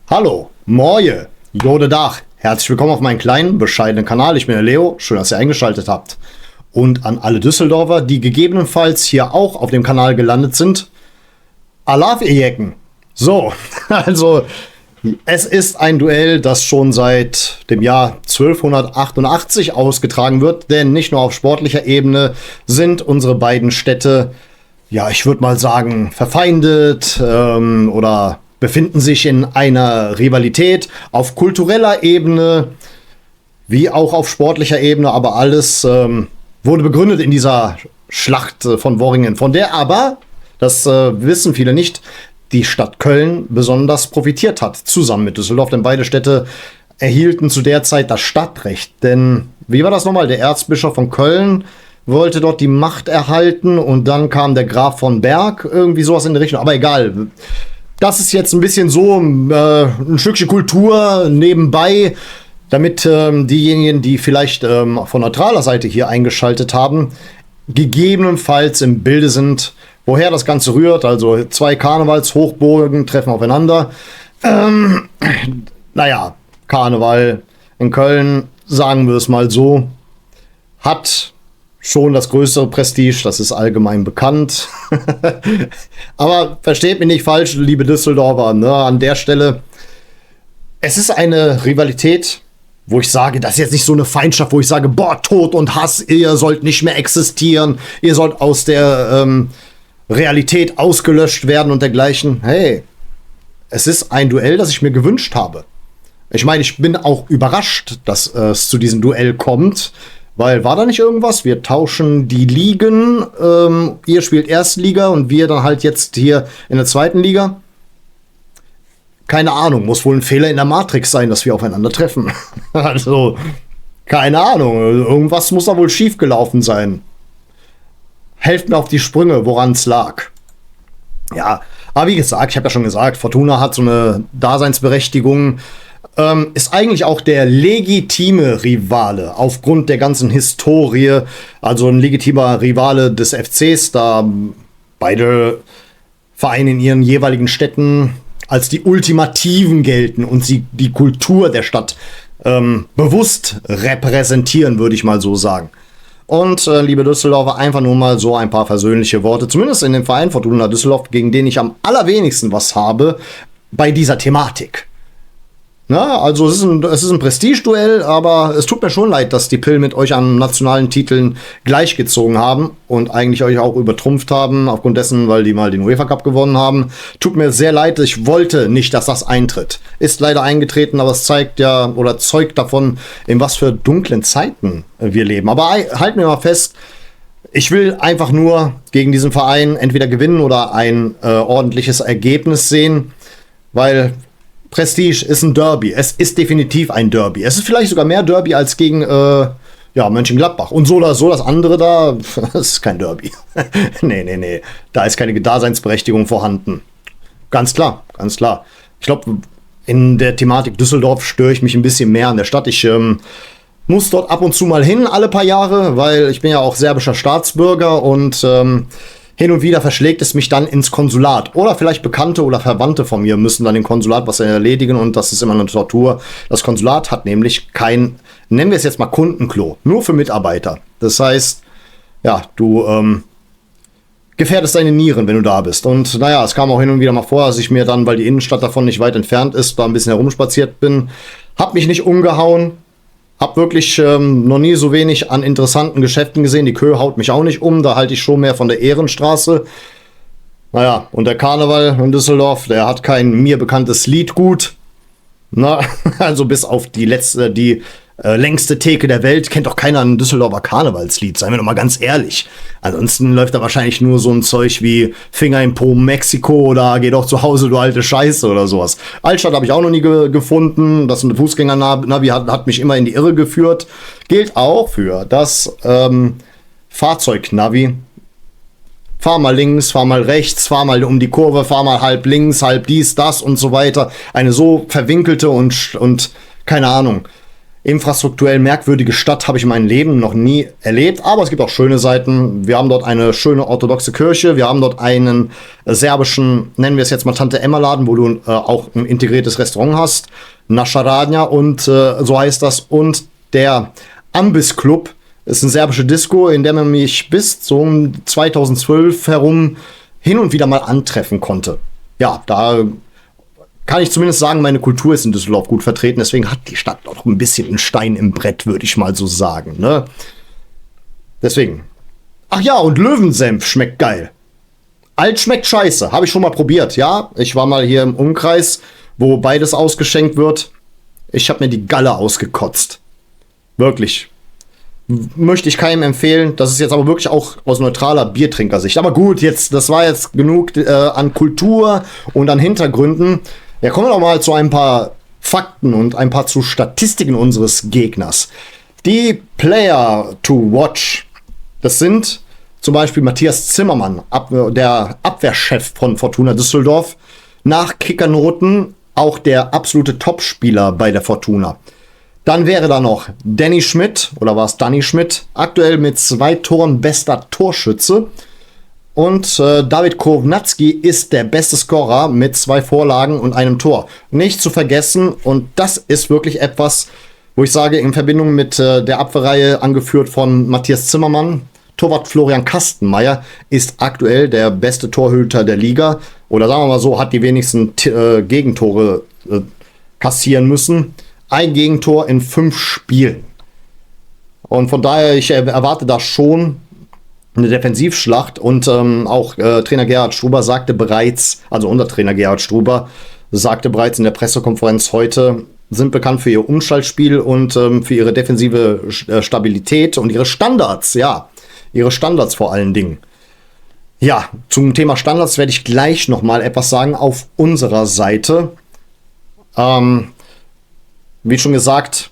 Hallo, Moje, Jode Dach. Herzlich willkommen auf meinen kleinen, bescheidenen Kanal. Ich bin der Leo, schön, dass ihr eingeschaltet habt. Und an alle Düsseldorfer, die gegebenenfalls hier auch auf dem Kanal gelandet sind, Alaf ihr Jecken. So, also es ist ein Duell, das schon seit dem Jahr 1288 ausgetragen wird, denn nicht nur auf sportlicher Ebene sind unsere beiden Städte, ja, ich würde mal sagen, verfeindet oder befinden sich in einer Rivalität auf kultureller Ebene wie auch auf sportlicher Ebene, aber alles wurde begründet in dieser Schlacht von Worringen, von der aber, das wissen viele nicht, die Stadt Köln besonders profitiert hat, zusammen mit Düsseldorf, denn beide Städte erhielten zu der Zeit das Stadtrecht. Denn, wie war das nochmal, der Erzbischof von Köln wollte dort die Macht erhalten und dann kam der Graf von Berg, irgendwie sowas in der Richtung, aber egal. Das ist jetzt ein bisschen so ein Stückchen Kultur nebenbei, damit diejenigen, die vielleicht von neutraler Seite hier eingeschaltet haben, gegebenenfalls im Bilde sind, woher das Ganze rührt. Also zwei Karnevalshochburgen treffen aufeinander. Naja, Karneval in Köln, sagen wir es mal so, hat schon das größere Prestige, das ist allgemein bekannt. Aber versteht mich nicht falsch, liebe Düsseldorfer, ne, an der Stelle. Es ist eine Rivalität, wo ich sage, das ist jetzt nicht so eine Feindschaft, wo ich sage, boah, Tod und Hass, ihr sollt nicht mehr existieren, ihr sollt aus der Realität ausgelöscht werden und dergleichen. Hey, es ist ein Duell, das ich mir gewünscht habe. Ich meine, ich bin auch überrascht, dass es zu diesem Duell kommt, weil war da nicht irgendwas? Wir tauschen die Ligen, ihr spielt Erstliga und wir dann halt jetzt hier in der zweiten Liga. Keine Ahnung, muss wohl ein Fehler in der Matrix sein, dass wir aufeinander treffen. Also, keine Ahnung, irgendwas muss da wohl schiefgelaufen sein. Helft mir auf die Sprünge, woran es lag. Ja, aber wie gesagt, ich habe ja schon gesagt, Fortuna hat so eine Daseinsberechtigung, ist eigentlich auch der legitime Rivale aufgrund der ganzen Historie, also ein legitimer Rivale des FCs, da beide Vereine in ihren jeweiligen Städten als die Ultimativen gelten und sie die Kultur der Stadt bewusst repräsentieren, würde ich mal so sagen. Und liebe Düsseldorfer, einfach nur mal so ein paar versöhnliche Worte, zumindest in dem Verein Fortuna Düsseldorf, gegen den ich am allerwenigsten was habe bei dieser Thematik. Na, also es ist ein Prestigeduell, aber es tut mir schon leid, dass die Pill mit euch an nationalen Titeln gleichgezogen haben und eigentlich euch auch übertrumpft haben, aufgrund dessen, weil die mal den UEFA Cup gewonnen haben. Tut mir sehr leid, ich wollte nicht, dass das eintritt. Ist leider eingetreten, aber es zeigt ja oder zeugt davon, in was für dunklen Zeiten wir leben. Aber halt mir mal fest, ich will einfach nur gegen diesen Verein entweder gewinnen oder ein ordentliches Ergebnis sehen, weil Prestige ist ein Derby. Es ist definitiv ein Derby. Es ist vielleicht sogar mehr Derby als gegen Mönchengladbach. Und so oder so, das andere da, das ist kein Derby. Nee. Da ist keine Daseinsberechtigung vorhanden. Ganz klar, ganz klar. Ich glaube, in der Thematik Düsseldorf störe ich mich ein bisschen mehr an der Stadt. Ich muss dort ab und zu mal hin, alle paar Jahre, weil ich bin ja auch serbischer Staatsbürger und hin und wieder verschlägt es mich dann ins Konsulat. Oder vielleicht Bekannte oder Verwandte von mir müssen dann im Konsulat was erledigen und das ist immer eine Tortur. Das Konsulat hat nämlich kein, nennen wir es jetzt mal Kundenklo, nur für Mitarbeiter. Das heißt, ja, du gefährdest deine Nieren, wenn du da bist. Und naja, es kam auch hin und wieder mal vor, dass ich mir dann, weil die Innenstadt davon nicht weit entfernt ist, da ein bisschen herumspaziert bin. Hab mich nicht umgehauen. Hab wirklich noch nie so wenig an interessanten Geschäften gesehen. Die Kö haut mich auch nicht um. Da halte ich schon mehr von der Ehrenstraße. Naja, und der Karneval in Düsseldorf, der hat kein mir bekanntes Liedgut. Na, also bis auf die längste Theke der Welt kennt doch keiner ein Düsseldorfer Karnevalslied, seien wir doch mal ganz ehrlich. Ansonsten läuft da wahrscheinlich nur so ein Zeug wie Finger im Po Mexiko oder Geh doch zu Hause, du alte Scheiße oder sowas. Altstadt habe ich auch noch nie gefunden. Das Fußgänger-Navi hat mich immer in die Irre geführt. Gilt auch für das Fahrzeugnavi. Fahr mal links, fahr mal rechts, fahr mal um die Kurve, fahr mal halb links, halb dies, das und so weiter. Eine so verwinkelte und keine Ahnung. infrastrukturell merkwürdige Stadt habe ich in meinem Leben noch nie erlebt. Aber es gibt auch schöne Seiten. Wir haben dort eine schöne orthodoxe Kirche. Wir haben dort einen serbischen, nennen wir es jetzt mal Tante-Emma-Laden, wo du auch ein integriertes Restaurant hast. Naša Radnja und so heißt das. Und der Ambis-Club ist eine serbische Disco, in der man mich bis zum 2012 herum hin und wieder mal antreffen konnte. Ja, da kann ich zumindest sagen, meine Kultur ist in Düsseldorf gut vertreten. Deswegen hat die Stadt auch ein bisschen einen Stein im Brett, würde ich mal so sagen. Ne? Deswegen. Ach ja, und Löwensenf schmeckt geil. Alt schmeckt scheiße. Habe ich schon mal probiert, ja. Ich war mal hier im Umkreis, wo beides ausgeschenkt wird. Ich habe mir die Galle ausgekotzt. Wirklich. Möchte ich keinem empfehlen. Das ist jetzt aber wirklich auch aus neutraler Biertrinkersicht. Aber gut, das war jetzt genug an Kultur und an Hintergründen. Ja, kommen wir doch mal zu ein paar Fakten und ein paar zu Statistiken unseres Gegners. Die Player to watch, das sind zum Beispiel Matthias Zimmermann, der Abwehrchef von Fortuna Düsseldorf, nach Kickernoten auch der absolute Topspieler bei der Fortuna. Dann wäre da noch Danny Schmidt, oder war es Danny Schmidt, aktuell mit 2 Toren bester Torschütze. Und David Kovnatski ist der beste Scorer mit 2 Vorlagen und einem Tor. Nicht zu vergessen, und das ist wirklich etwas, wo ich sage, in Verbindung mit der Abwehrreihe angeführt von Matthias Zimmermann, Torwart Florian Kastenmeier ist aktuell der beste Torhüter der Liga. Oder sagen wir mal so, hat die wenigsten Gegentore kassieren müssen. Ein Gegentor in 5 Spielen. Und von daher, ich erwarte da schon eine Defensivschlacht. Und auch Trainer Gerhard Struber sagte bereits, also unser Trainer Gerhard Struber, sagte bereits in der Pressekonferenz heute, sind bekannt für ihr Umschaltspiel und für ihre defensive Stabilität und ihre Standards, ja. Ihre Standards vor allen Dingen. Ja, zum Thema Standards werde ich gleich nochmal etwas sagen auf unserer Seite. Wie schon gesagt,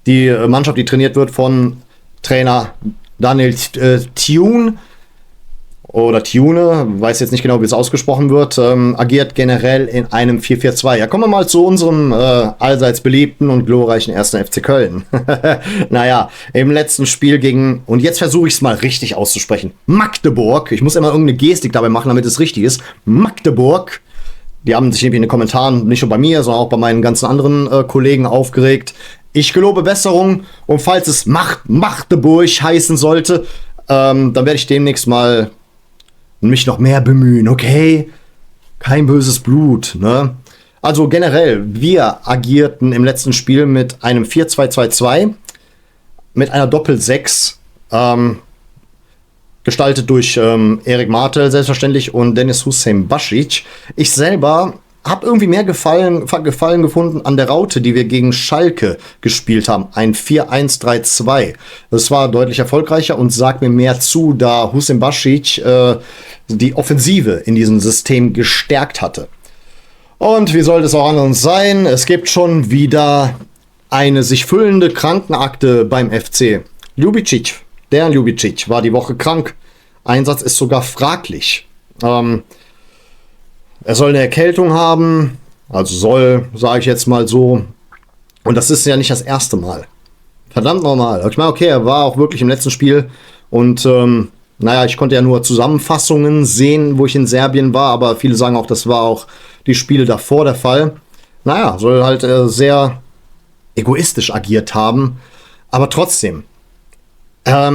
die Mannschaft, die trainiert wird von Trainer Daniel Thune oder Thune, weiß jetzt nicht genau, wie es ausgesprochen wird, agiert generell in einem 4-4-2. Ja, kommen wir mal zu unserem allseits beliebten und glorreichen 1. FC Köln. Naja, im letzten Spiel gegen, und jetzt versuche ich es mal richtig auszusprechen, Magdeburg, ich muss immer irgendeine Gestik dabei machen, damit es richtig ist, Magdeburg. Die haben sich nämlich in den Kommentaren nicht nur bei mir, sondern auch bei meinen ganzen anderen Kollegen aufgeregt. Ich gelobe Besserung und falls es Magdeburg heißen sollte, dann werde ich demnächst mal mich noch mehr bemühen, okay? Kein böses Blut, ne? Also generell, wir agierten im letzten Spiel mit einem 4-2-2-2, mit einer Doppel-6, gestaltet durch Erik Martel selbstverständlich und Dennis Hussein Bashic. Ich selber habe irgendwie mehr Gefallen gefunden an der Raute, die wir gegen Schalke gespielt haben. Ein 4-1-3-2. Das war deutlich erfolgreicher und sagt mir mehr zu, da Hussein Bashic die Offensive in diesem System gestärkt hatte. Und wie sollte es auch anders sein? Es gibt schon wieder eine sich füllende Krankenakte beim FC. Der Ljubicic war die Woche krank. Einsatz ist sogar fraglich. Er soll eine Erkältung haben. Also sage ich jetzt mal so. Und das ist ja nicht das erste Mal. Verdammt normal. Ich meine, okay, er war auch wirklich im letzten Spiel. Und naja, ich konnte ja nur Zusammenfassungen sehen, wo ich in Serbien war. Aber viele sagen auch, das war auch die Spiele davor der Fall. Naja, soll halt sehr egoistisch agiert haben. Aber trotzdem.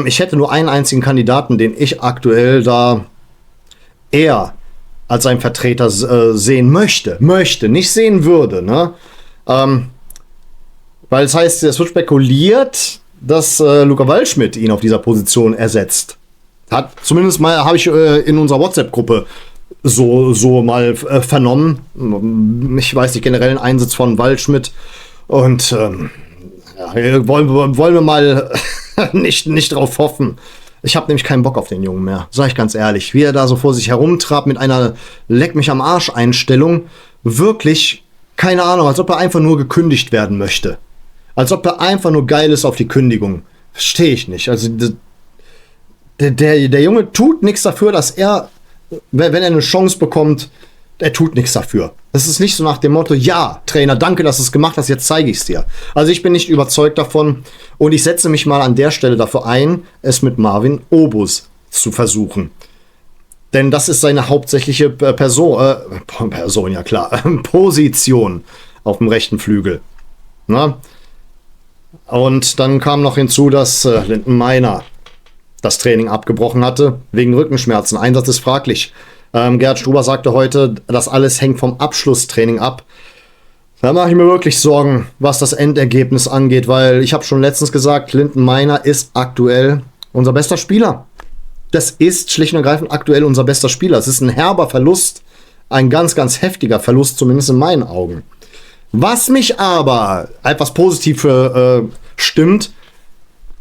Ich hätte nur einen einzigen Kandidaten, den ich aktuell da eher als einen Vertreter sehen möchte, nicht sehen würde, ne? Weil es heißt, es wird spekuliert, dass Luca Waldschmidt ihn auf dieser Position ersetzt. Zumindest mal habe ich in unserer WhatsApp-Gruppe so mal vernommen. Ich weiß nicht, generell einen Einsatz von Waldschmidt. Und ja, wollen wir mal nicht drauf hoffen. Ich habe nämlich keinen Bock auf den Jungen mehr, sag ich ganz ehrlich. Wie er da so vor sich herumtrabt mit einer Leck mich am Arsch Einstellung. Wirklich, keine Ahnung, als ob er einfach nur gekündigt werden möchte. Als ob er einfach nur geil ist auf die Kündigung. Verstehe ich nicht. Also der Junge tut nichts dafür, dass er, wenn er eine Chance bekommt, er tut nichts dafür. Es ist nicht so nach dem Motto, ja, Trainer, danke, dass du es gemacht hast, jetzt zeige ich es dir. Also ich bin nicht überzeugt davon und ich setze mich mal an der Stelle dafür ein, es mit Marvin Obus zu versuchen. Denn das ist seine hauptsächliche Position auf dem rechten Flügel. Na? Und dann kam noch hinzu, dass Linden Meiner das Training abgebrochen hatte, wegen Rückenschmerzen. Einsatz ist fraglich. Gerhard Struber sagte heute, das alles hängt vom Abschlusstraining ab. Da mache ich mir wirklich Sorgen, was das Endergebnis angeht, weil ich habe schon letztens gesagt, Linden Meiner ist aktuell unser bester Spieler. Das ist schlicht und ergreifend aktuell unser bester Spieler. Es ist ein herber Verlust, ein ganz, ganz heftiger Verlust, zumindest in meinen Augen. Was mich aber etwas positiv stimmt,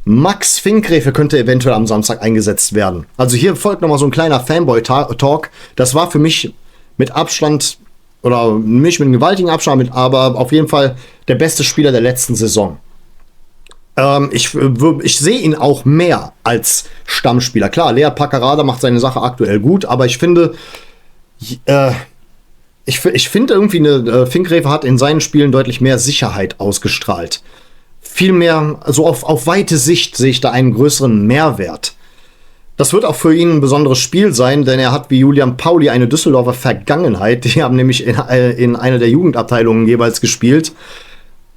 Max Finkgräfe könnte eventuell am Samstag eingesetzt werden. Also hier folgt nochmal so ein kleiner Fanboy-Talk. Das war für mich mit Abstand, oder nicht mit einem gewaltigen Abstand, aber auf jeden Fall der beste Spieler der letzten Saison. Ich sehe ihn auch mehr als Stammspieler. Klar, Lea Paccarada macht seine Sache aktuell gut, aber ich finde, ich finde irgendwie, Finkgräfe hat in seinen Spielen deutlich mehr Sicherheit ausgestrahlt. Viel mehr, also auf weite Sicht sehe ich da einen größeren Mehrwert. Das wird auch für ihn ein besonderes Spiel sein, denn er hat wie Julian Pauli eine Düsseldorfer Vergangenheit. Die haben nämlich in einer der Jugendabteilungen jeweils gespielt.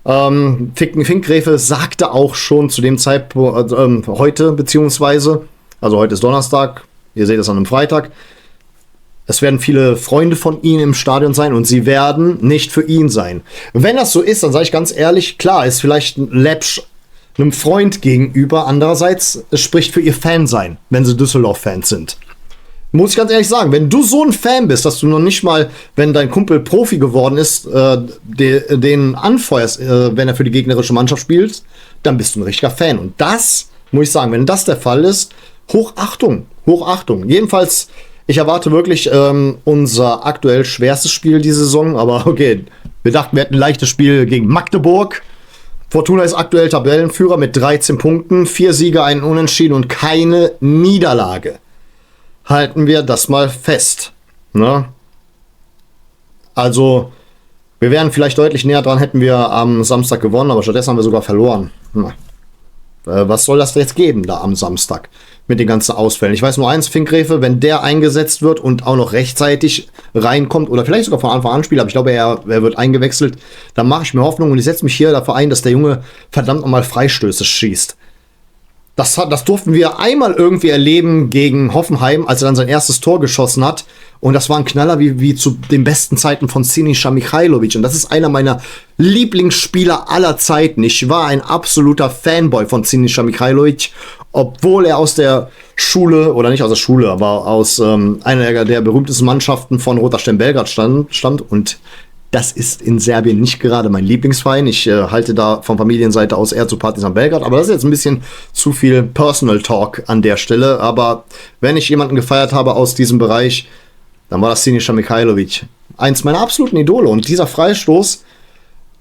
Finkgräfe sagte auch schon zu dem Zeitpunkt, heute beziehungsweise, also heute ist Donnerstag, ihr seht es an einem Freitag, es werden viele Freunde von ihm im Stadion sein und sie werden nicht für ihn sein. Wenn das so ist, dann sage ich ganz ehrlich, klar, ist vielleicht ein Läppsch einem Freund gegenüber. Andererseits, es spricht für ihr Fan sein, wenn sie Düsseldorf-Fans sind. Muss ich ganz ehrlich sagen, wenn du so ein Fan bist, dass du noch nicht mal, wenn dein Kumpel Profi geworden ist, den anfeuerst, wenn er für die gegnerische Mannschaft spielt, dann bist du ein richtiger Fan. Und das, muss ich sagen, wenn das der Fall ist, Hochachtung, Hochachtung. Jedenfalls, ich erwarte wirklich unser aktuell schwerstes Spiel diese Saison, aber okay, wir dachten, wir hätten ein leichtes Spiel gegen Magdeburg. Fortuna ist aktuell Tabellenführer mit 13 Punkten, 4 Siege, einen Unentschieden und keine Niederlage. Halten wir das mal fest. Ne? Also, wir wären vielleicht deutlich näher dran, hätten wir am Samstag gewonnen, aber stattdessen haben wir sogar verloren. Was soll das jetzt geben da am Samstag mit den ganzen Ausfällen? Ich weiß nur eins, Finkgräfe, wenn der eingesetzt wird und auch noch rechtzeitig reinkommt oder vielleicht sogar von Anfang an spielt, aber ich glaube, er wird eingewechselt, dann mache ich mir Hoffnung und ich setze mich hier dafür ein, dass der Junge verdammt nochmal Freistöße schießt. Das durften wir einmal irgendwie erleben gegen Hoffenheim, als er dann sein erstes Tor geschossen hat. Und das war ein Knaller wie zu den besten Zeiten von Sinisa Mihajlovic. Und das ist einer meiner Lieblingsspieler aller Zeiten. Ich war ein absoluter Fanboy von Sinisa Mihajlovic, obwohl er aus der Schule, oder nicht aus der Schule, aber aus einer der berühmtesten Mannschaften von Roter Stern Belgrad stammt. Und das ist in Serbien nicht gerade mein Lieblingsverein. Ich halte da von Familienseite aus eher zu Partizan Belgrad. Aber das ist jetzt ein bisschen zu viel Personal Talk an der Stelle. Aber wenn ich jemanden gefeiert habe aus diesem Bereich, dann war das Sinisa Mihajlovic. Eins meiner absoluten Idole. Und dieser Freistoß,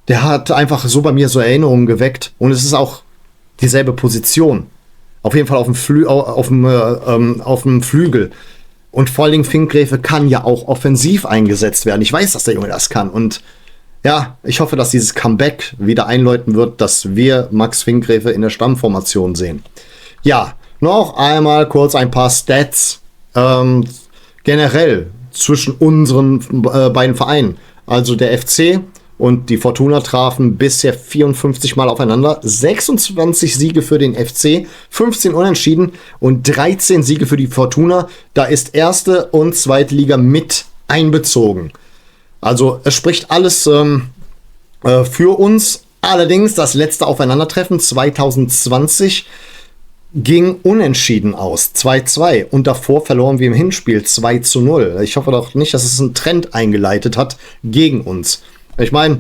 der hat einfach so bei mir so Erinnerungen geweckt. Und es ist auch dieselbe Position. Auf jeden Fall auf dem Flügel. Und vor allen Dingen Finkgräfe kann ja auch offensiv eingesetzt werden. Ich weiß, dass der Junge das kann. Und ja, ich hoffe, dass dieses Comeback wieder einläuten wird, dass wir Max Finkgräfe in der Stammformation sehen. Ja, noch einmal kurz ein paar Stats generell zwischen unseren beiden Vereinen. Also der FC und die Fortuna trafen bisher 54 Mal aufeinander. 26 Siege für den FC, 15 Unentschieden und 13 Siege für die Fortuna. Da ist erste und zweite Liga mit einbezogen. Also es spricht alles für uns. Allerdings das letzte Aufeinandertreffen 2020 ging unentschieden aus, 2-2. Und davor verloren wir im Hinspiel 2-0. Ich hoffe doch nicht, dass es einen Trend eingeleitet hat gegen uns. Ich meine,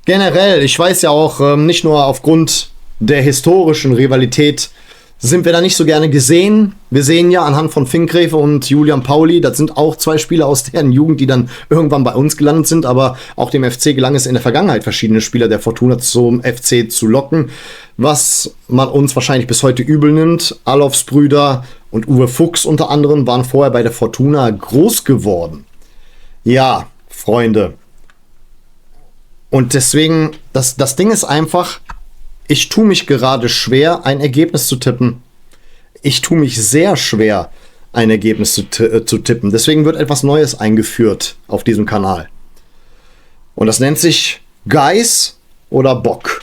generell, ich weiß ja auch, nicht nur aufgrund der historischen Rivalität sind wir da nicht so gerne gesehen. Wir sehen ja anhand von Finkgräfe und Julian Pauli, das sind auch zwei Spieler aus deren Jugend, die dann irgendwann bei uns gelandet sind, aber auch dem FC gelang es in der Vergangenheit, verschiedene Spieler der Fortuna zum FC zu locken, was man uns wahrscheinlich bis heute übel nimmt. Alofs Brüder und Uwe Fuchs unter anderem waren vorher bei der Fortuna groß geworden. Ja, Freunde. Und deswegen, das Ding ist einfach, ich tue mich gerade schwer, ein Ergebnis zu tippen. Ich tue mich sehr schwer, ein Ergebnis zu tippen. Deswegen wird etwas Neues eingeführt auf diesem Kanal. Und das nennt sich Geiß oder Bock.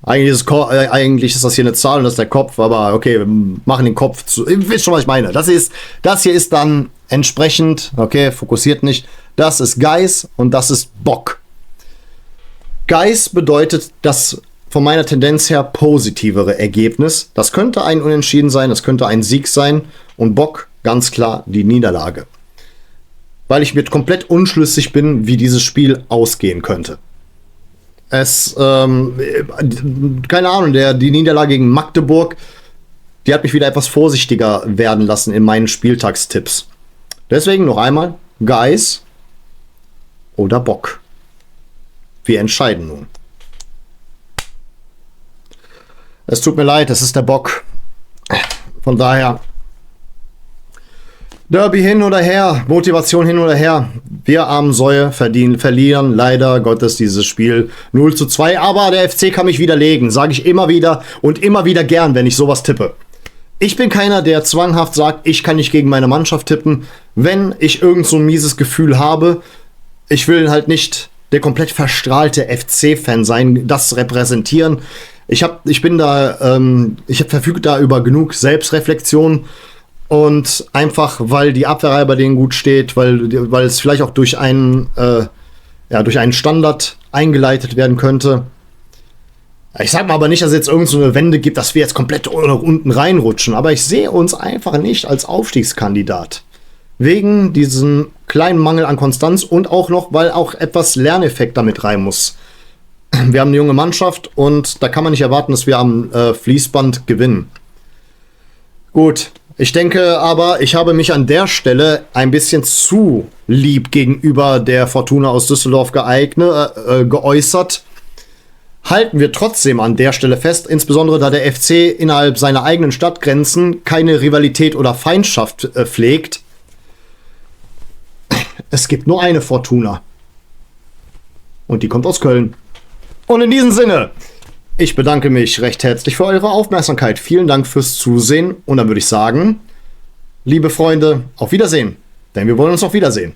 Eigentlich ist das hier eine Zahl und das ist der Kopf, aber okay, wir machen den Kopf zu. Ihr wisst schon, was ich meine. Das hier ist dann entsprechend, okay, fokussiert nicht. Das ist Geiß und das ist Bock. Geiß bedeutet das von meiner Tendenz her positivere Ergebnis. Das könnte ein Unentschieden sein, das könnte ein Sieg sein. Und Bock, ganz klar, die Niederlage. Weil ich mir komplett unschlüssig bin, wie dieses Spiel ausgehen könnte. Keine Ahnung, die Niederlage gegen Magdeburg, die hat mich wieder etwas vorsichtiger werden lassen in meinen Spieltagstipps. Deswegen noch einmal, Geiß oder Bock. Wir entscheiden nun. Es tut mir leid, es ist der Bock. Von daher, Derby hin oder her, Motivation hin oder her. Wir armen Säue verlieren leider Gottes dieses Spiel 0:2. Aber der FC kann mich widerlegen, sage ich immer wieder und immer wieder gern, wenn ich sowas tippe. Ich bin keiner, der zwanghaft sagt, ich kann nicht gegen meine Mannschaft tippen. Wenn ich irgend so ein mieses Gefühl habe, ich will halt nicht der komplett verstrahlte FC-Fan sein, das repräsentieren. Ich verfüge da über genug Selbstreflexion und einfach, weil die Abwehrreihe bei denen gut steht, weil es vielleicht auch durch einen Standard eingeleitet werden könnte. Ich sag mal aber nicht, dass es jetzt irgend so eine Wende gibt, dass wir jetzt komplett nach unten reinrutschen, aber ich sehe uns einfach nicht als Aufstiegskandidat. Wegen diesem kleinen Mangel an Konstanz und auch noch, weil auch etwas Lerneffekt damit rein muss. Wir haben eine junge Mannschaft und da kann man nicht erwarten, dass wir am Fließband gewinnen. Gut, ich denke aber, ich habe mich an der Stelle ein bisschen zu lieb gegenüber der Fortuna aus Düsseldorf geäußert. Halten wir trotzdem an der Stelle fest, insbesondere da der FC innerhalb seiner eigenen Stadtgrenzen keine Rivalität oder Feindschaft pflegt. Es gibt nur eine Fortuna. Und die kommt aus Köln. Und in diesem Sinne, ich bedanke mich recht herzlich für eure Aufmerksamkeit. Vielen Dank fürs Zusehen. Und dann würde ich sagen, liebe Freunde, auf Wiedersehen. Denn wir wollen uns auch wiedersehen.